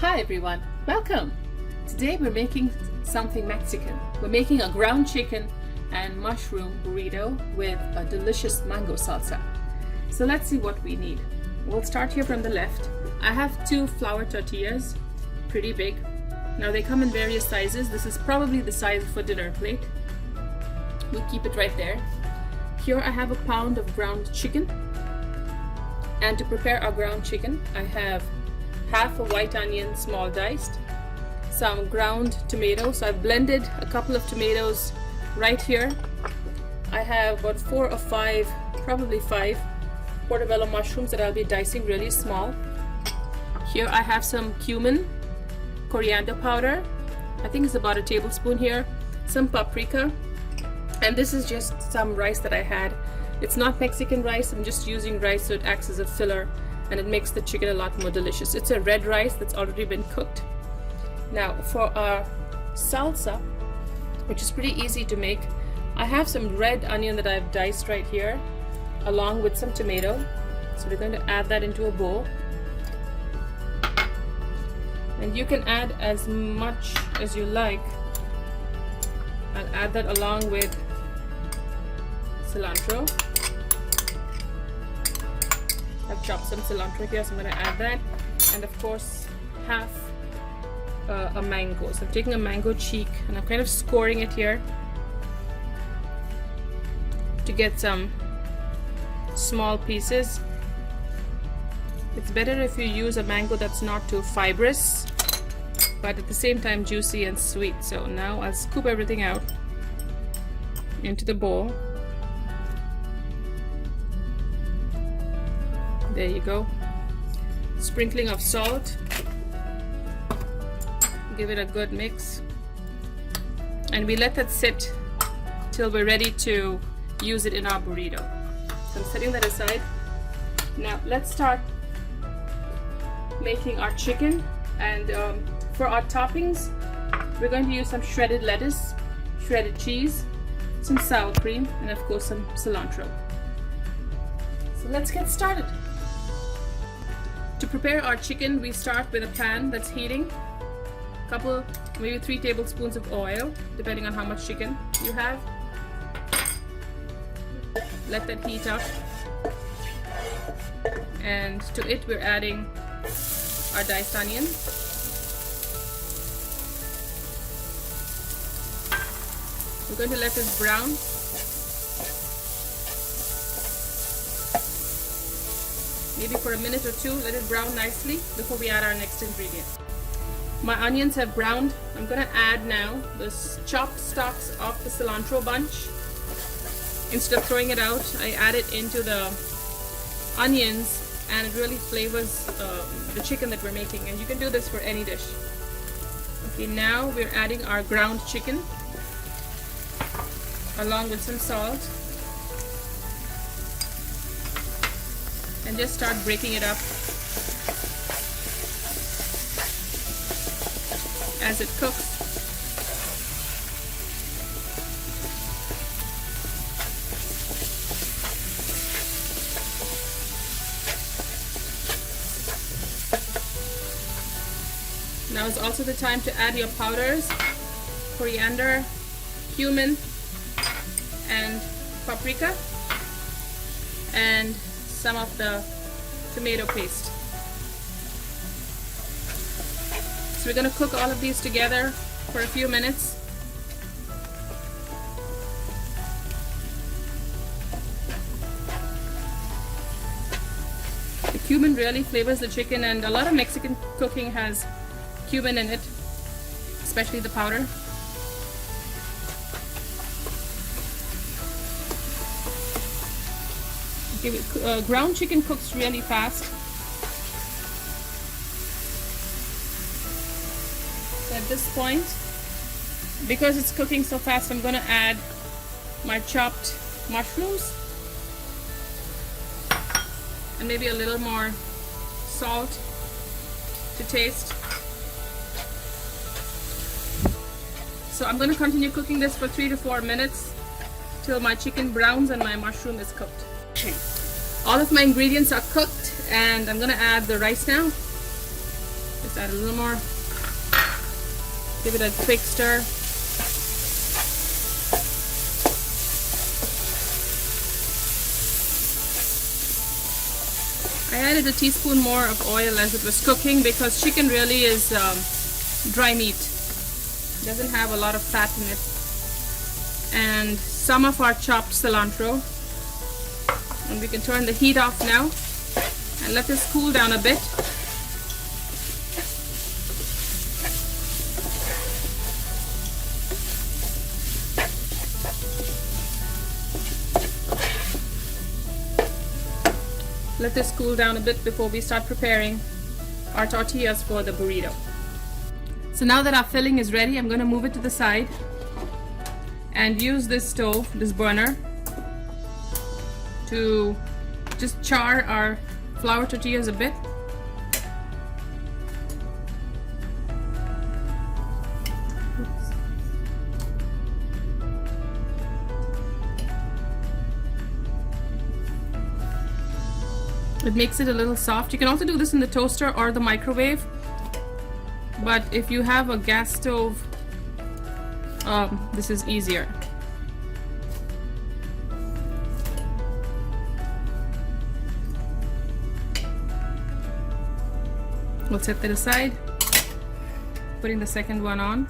Hi everyone, welcome! Today we're making something Mexican. We're making a ground chicken and mushroom burrito with a delicious mango salsa. So let's see what we need. We'll start here from the left. I have 2 flour tortillas, pretty big. Now they come in various sizes. This is probably the size for dinner plate. We'll keep it right there. Here I have a pound of ground chicken. And to prepare our ground chicken, I have half a white onion, small diced, some ground tomatoes. So I've blended a couple of tomatoes right here. I have about 4 or 5, probably 5 portobello mushrooms that I'll be dicing really small. Here I have some cumin, coriander powder, I think it's about a tablespoon here, some paprika, and this is just some rice that I had. It's not Mexican rice, I'm just using rice so it acts as a filler and it makes the chicken a lot more delicious. It's a red rice that's already been cooked. Now for our salsa, which is pretty easy to make, I have some red onion that I've diced right here along with some tomato. So we're going to add that into a bowl. And you can add as much as you like. I'll add that along with cilantro. I've chopped some cilantro here, so I'm going to add that. And of course, half a mango. So I'm taking a mango cheek and I'm kind of scoring it here to get some small pieces. It's better if you use a mango that's not too fibrous, but at the same time juicy and sweet. So now I'll scoop everything out into the bowl. There you go. Sprinkling of salt. Give it a good mix. And we let that sit till we're ready to use it in our burrito. So I'm setting that aside. Now let's start making our chicken. And for our toppings, we're going to use some shredded lettuce, shredded cheese, some sour cream, and of course some cilantro. So let's get started. To prepare our chicken, we start with a pan that's heating. A couple, maybe 3 tablespoons of oil, depending on how much chicken you have. Let that heat up. And to it, we're adding our diced onion. We're going to let this brown. Maybe for a minute or 2, let it brown nicely before we add our next ingredient. My onions have browned. I'm going to add now the chopped stalks of the cilantro bunch. Instead of throwing it out, I add it into the onions and it really flavors the chicken that we're making, and you can do this for any dish. Okay, now we're adding our ground chicken along with some salt. And just start breaking it up as it cooks. Now is also the time to add your powders, coriander, cumin, and paprika, and some of the tomato paste. So we're going to cook all of these together for a few minutes. The cumin really flavors the chicken, and a lot of Mexican cooking has cumin in it, especially the powder. Okay, ground chicken cooks really fast. So at this point, because it's cooking so fast, I'm going to add my chopped mushrooms and maybe a little more salt to taste. So I'm going to continue cooking this for 3 to 4 minutes till my chicken browns and my mushroom is cooked. All of my ingredients are cooked and I'm going to add the rice now. Just add a little more. Give it a quick stir. I added a teaspoon more of oil as it was cooking because chicken really is dry meat. It doesn't have a lot of fat in it. And some of our chopped cilantro. And we can turn the heat off now and let this cool down a bit. Let this cool down a bit before we start preparing our tortillas for the burrito. So now that our filling is ready, I'm going to move it to the side and use this stove, this burner, to just char our flour tortillas a bit. It makes it a little soft. You can also do this in the toaster or the microwave, but if you have a gas stove, this is easier. We'll set that aside. Putting the second one on.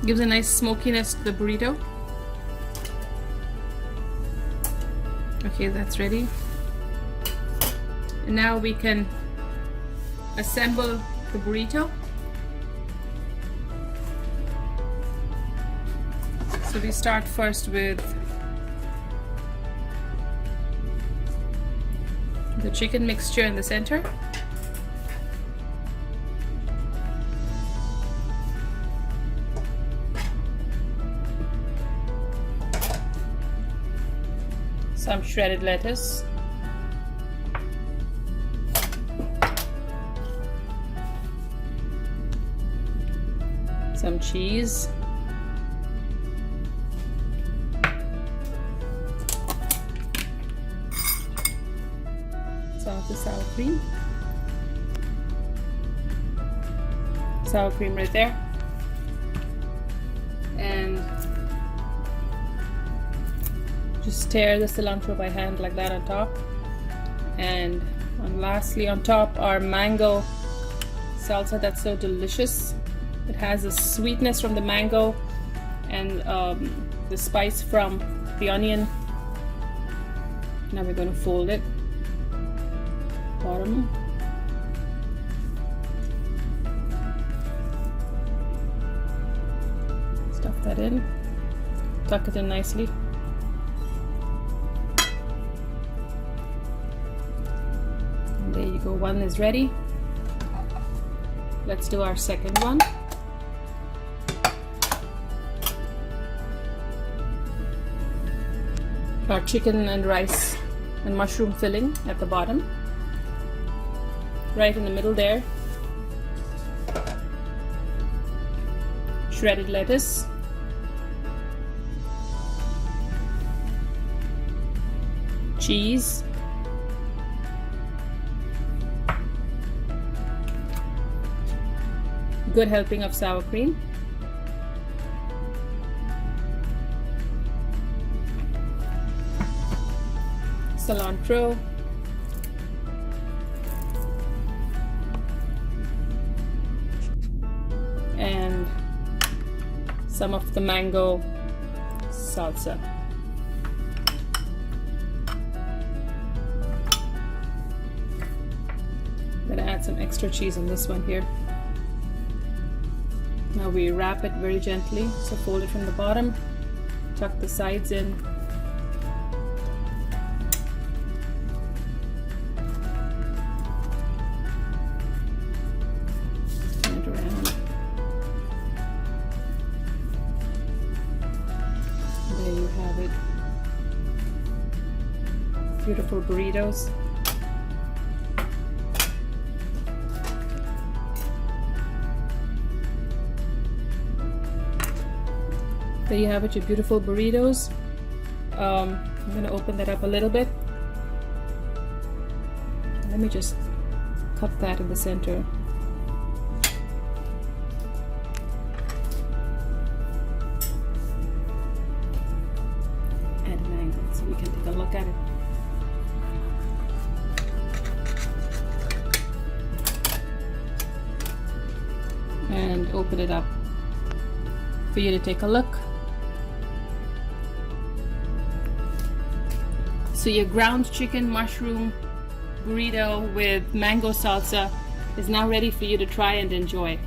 Gives a nice smokiness to the burrito. Okay, that's ready. And now we can assemble the burrito. So we start first with the chicken mixture in the center. Some shredded lettuce. Some cheese. Some of the sour cream. Sour cream right there. And just stir the cilantro by hand like that on top. And lastly on top, our mango salsa that's so delicious. It has a sweetness from the mango and the spice from the onion. Now we're going to fold it. Bottom. Stuff that in. Tuck it in nicely. And there you go, one is ready. Let's do our second one. Our chicken and rice and mushroom filling at the bottom, right in the middle there. Shredded lettuce, cheese, good helping of sour cream, cilantro, and some of the mango salsa. I'm gonna add some extra cheese on this one here. Now we wrap it very gently, so fold it from the bottom, tuck the sides in. There you have it. Beautiful burritos. There you have it, your beautiful burritos. I'm gonna open that up a little bit. Let me just cup that in the center. At an angle so we can take a look at it. And open it up for you to take a look. So your ground chicken mushroom burrito with mango salsa is now ready for you to try and enjoy.